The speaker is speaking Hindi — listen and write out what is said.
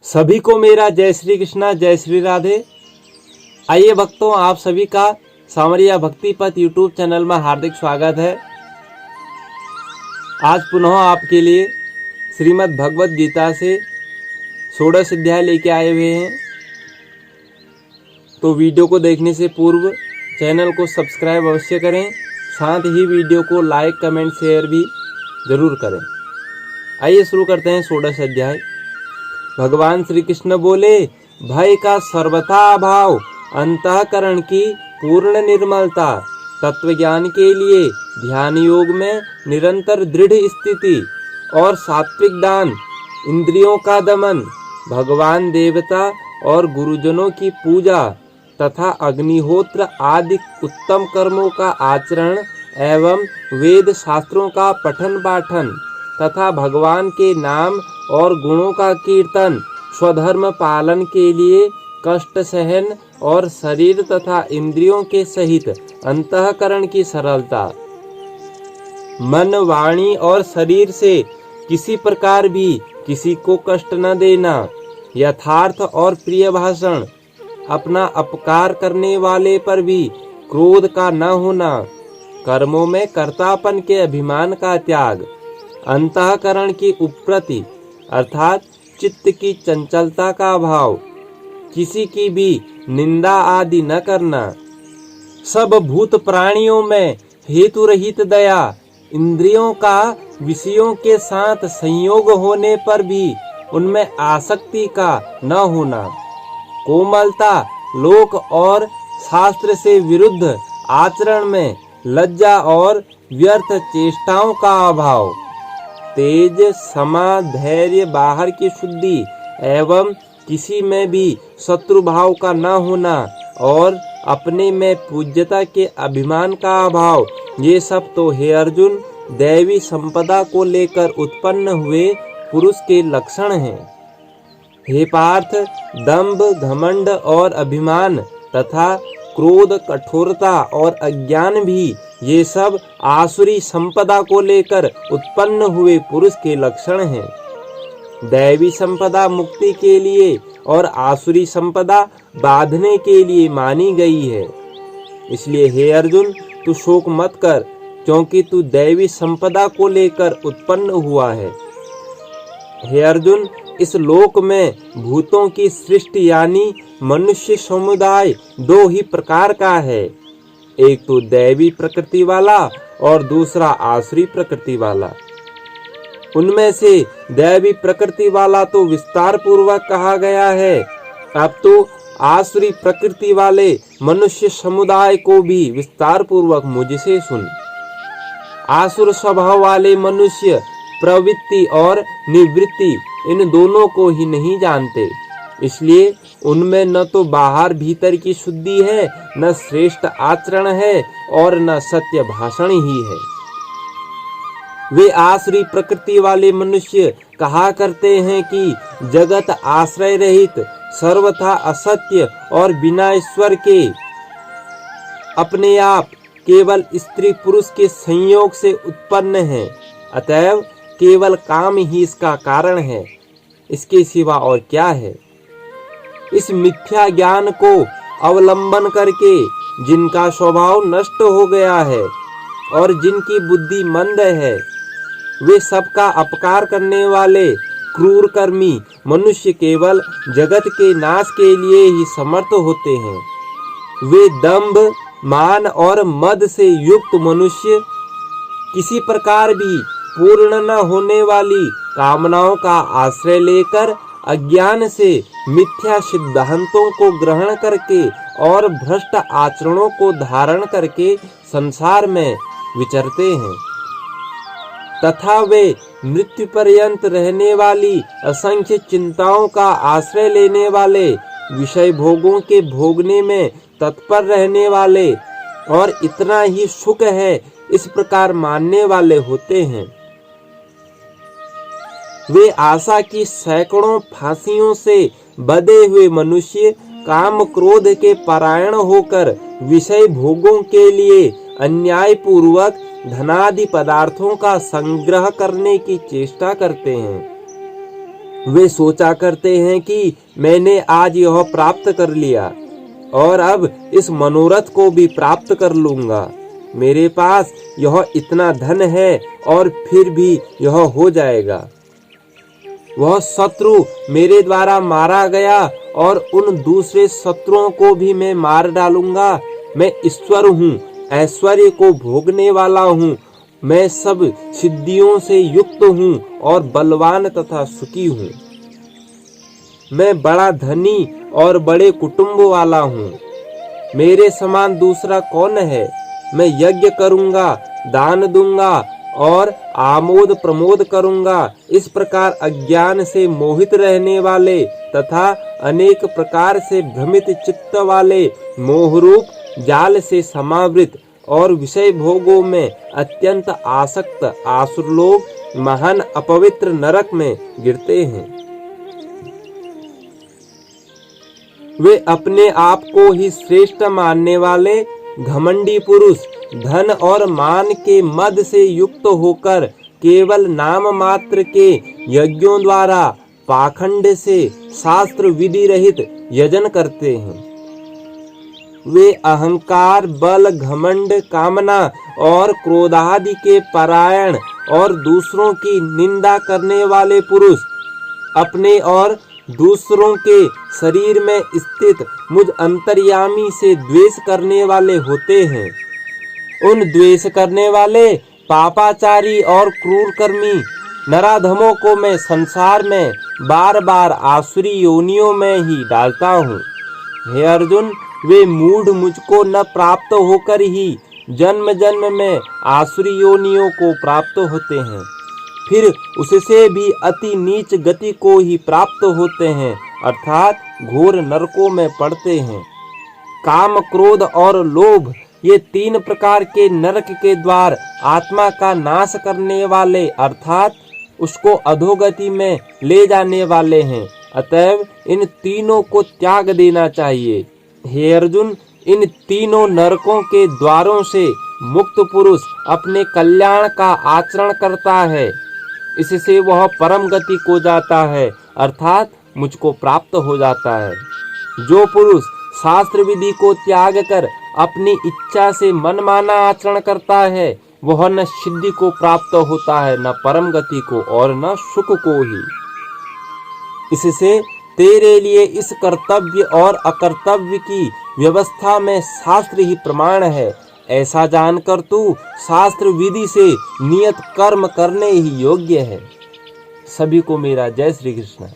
सभी को मेरा जय श्री कृष्णा, जय श्री राधे। आइए भक्तों, आप सभी का सांवरिया भक्ति पथ यूट्यूब चैनल में हार्दिक स्वागत है। आज पुनः आपके लिए श्रीमद् भगवत गीता से 16 अध्याय लेके आए हुए हैं। तो वीडियो को देखने से पूर्व चैनल को सब्सक्राइब अवश्य करें, साथ ही वीडियो को लाइक, कमेंट, शेयर भी जरूर करें। आइए शुरू करते हैं 16 अध्याय। भगवान श्री कृष्ण बोले, भय का सर्वथा अभाव, अंतःकरण की पूर्ण निर्मलता, तत्वज्ञान के लिए ध्यान योग में निरंतर दृढ़ स्थिति और सात्विक दान, इंद्रियों का दमन, भगवान देवता और गुरुजनों की पूजा तथा अग्निहोत्र आदि उत्तम कर्मों का आचरण एवं वेद शास्त्रों का पठन पाठन तथा भगवान के नाम और गुणों का कीर्तन, स्वधर्म पालन के लिए कष्ट सहन और शरीर तथा इंद्रियों के सहित अंतःकरण की सरलता, मन, वाणी और शरीर से किसी प्रकार भी किसी को कष्ट न देना, यथार्थ और प्रिय भाषण, अपना अपकार करने वाले पर भी क्रोध का न होना, कर्मों में कर्तापन के अभिमान का त्याग, अंतःकरण की उपरति अर्थात चित्त की चंचलता का अभाव, किसी की भी निंदा आदि न करना, सब भूत प्राणियों में हेतु रहित दया, इंद्रियों का विषयों के साथ संयोग होने पर भी उनमें आसक्ति का न होना, कोमलता, लोक और शास्त्र से विरुद्ध आचरण में लज्जा और व्यर्थ चेष्टाओं का अभाव, तेज, समा, धैर्य, बाहर की शुद्धि एवं किसी में भी शत्रु भाव का न होना और अपने में पूज्यता के अभिमान का अभाव, ये सब तो हे अर्जुन दैवी संपदा को लेकर उत्पन्न हुए पुरुष के लक्षण हैं। हे पार्थ, दंभ, घमंड और अभिमान तथा क्रोध, कठोरता और अज्ञान भी ये सब आसुरी संपदा को लेकर उत्पन्न हुए पुरुष के लक्षण हैं। दैवी संपदा मुक्ति के लिए और आसुरी संपदा बांधने के लिए मानी गई है। इसलिए हे अर्जुन, तू शोक मत कर, क्योंकि तू दैवी संपदा को लेकर उत्पन्न हुआ है। हे अर्जुन, इस लोक में भूतों की सृष्टि यानी मनुष्य समुदाय दो ही प्रकार का है, एक तो दैवी प्रकृति वाला और दूसरा आसुरी प्रकृति वाला। उनमें से दैवी प्रकृति वाला तो विस्तार पूर्वक कहा गया है। अब तो आसुरी प्रकृति वाले मनुष्य समुदाय को भी विस्तार पूर्वक मुझसे सुन। आसुर स्वभाव वाले मनुष्य प्रवृत्ति और निवृत्ति इन दोनों को ही नहीं जानते, इसलिए उनमें न तो बाहर भीतर की शुद्धि है, न श्रेष्ठ आचरण है और न सत्य भाषण ही है। वे आसुरी प्रकृति वाले मनुष्य कहा करते हैं कि जगत आश्रय रहित, सर्वथा असत्य और बिना ईश्वर के, अपने आप केवल स्त्री पुरुष के संयोग से उत्पन्न है, अतएव केवल काम ही इसका कारण है, इसके सिवा और क्या है। इस मिथ्या ज्ञान को अवलंबन करके जिनका स्वभाव नष्ट हो गया है और जिनकी बुद्धि मंद है, वे सबका अपकार करने वाले क्रूर कर्मी मनुष्य केवल जगत के नाश के लिए ही समर्थ होते हैं। वे दंभ, मान और मद से युक्त मनुष्य किसी प्रकार भी पूर्ण न होने वाली कामनाओं का आश्रय लेकर अज्ञान से मिथ्या सिद्धांतों को ग्रहण करके और भ्रष्ट आचरणों को धारण करके संसार में विचरते हैं तथा वे मृत्यु पर्यंत रहने वाली असंख्य चिंताओं का आश्रय लेने वाले, विषय भोगों के भोगने में तत्पर रहने वाले और इतना ही सुख है इस प्रकार मानने वाले होते हैं। वे आशा की सैकड़ों फांसियों से बंधे हुए मनुष्य काम क्रोध के परायण होकर विषय भोगों के लिए अन्याय पूर्वक धनादि पदार्थों का संग्रह करने की चेष्टा करते हैं। वे सोचा करते हैं कि मैंने आज यह प्राप्त कर लिया और अब इस मनोरथ को भी प्राप्त कर लूंगा। मेरे पास यह इतना धन है और फिर भी यह हो जाएगा। वह शत्रु मेरे द्वारा मारा गया और उन दूसरे शत्रुओं को भी मैं मार डालूंगा। मैं ईश्वर हूँ, ऐश्वर्य को भोगने वाला हूँ। मैं सब सिद्धियों से युक्त हूँ और बलवान तथा सुखी हूँ। मैं बड़ा धनी और बड़े कुटुंब वाला हूँ। मेरे समान दूसरा कौन है? मैं यज्ञ करूंगा, दान दूंगा और आमोद प्रमोद करूंगा। इस प्रकार अज्ञान से मोहित रहने वाले तथा अनेक प्रकार से भ्रमित चित्त वाले मोहरूप जाल से समावृत और विषय भोगों में अत्यंत आसक्त आसुर लोग महान अपवित्र नरक में गिरते हैं। वे अपने आप को ही श्रेष्ठ मानने वाले घमंडी पुरुष धन और मान के मद से युक्त होकर केवल नाम मात्र के यज्ञों द्वारा पाखंड से शास्त्र विधि रहित यजन करते हैं। वे अहंकार, बल, घमंड, कामना और क्रोधादि के परायण और दूसरों की निंदा करने वाले पुरुष अपने और दूसरों के शरीर में स्थित मुझ अंतर्यामी से द्वेष करने वाले होते हैं। उन द्वेष करने वाले पापाचारी और क्रूर कर्मी नराधमों को मैं संसार में बार बार आसुरी योनियों में ही डालता हूँ। हे अर्जुन, वे मूढ़ मुझको न प्राप्त होकर ही जन्म जन्म में आसुरी योनियों को प्राप्त होते हैं, फिर उससे भी अति नीच गति को ही प्राप्त होते हैं, अर्थात घोर नरकों में पड़ते हैं। काम, क्रोध और लोभ ये तीन प्रकार के नरक के द्वार आत्मा का नाश करने वाले अर्थात उसको अधोगति में ले जाने वाले हैं। अतएव इन तीनों को त्याग देना चाहिए। हे अर्जुन, इन तीनों नरकों के द्वारों से मुक्त पुरुष अपने कल्याण का आचरण करता है। इससे वह परम गति को जाता है, अर्थात मुझको प्राप्त हो जाता है। जो पुरुष शास्त्र विधि को त्याग कर अपनी इच्छा से मनमाना आचरण करता है, वह न सिद्धि को प्राप्त होता है, न परम गति को और न सुख को ही। इससे तेरे लिए इस कर्तव्य और अकर्तव्य की व्यवस्था में शास्त्र ही प्रमाण है। ऐसा जानकर तू शास्त्र विधि से नियत कर्म करने ही योग्य है। सभी को मेरा जय श्री कृष्ण।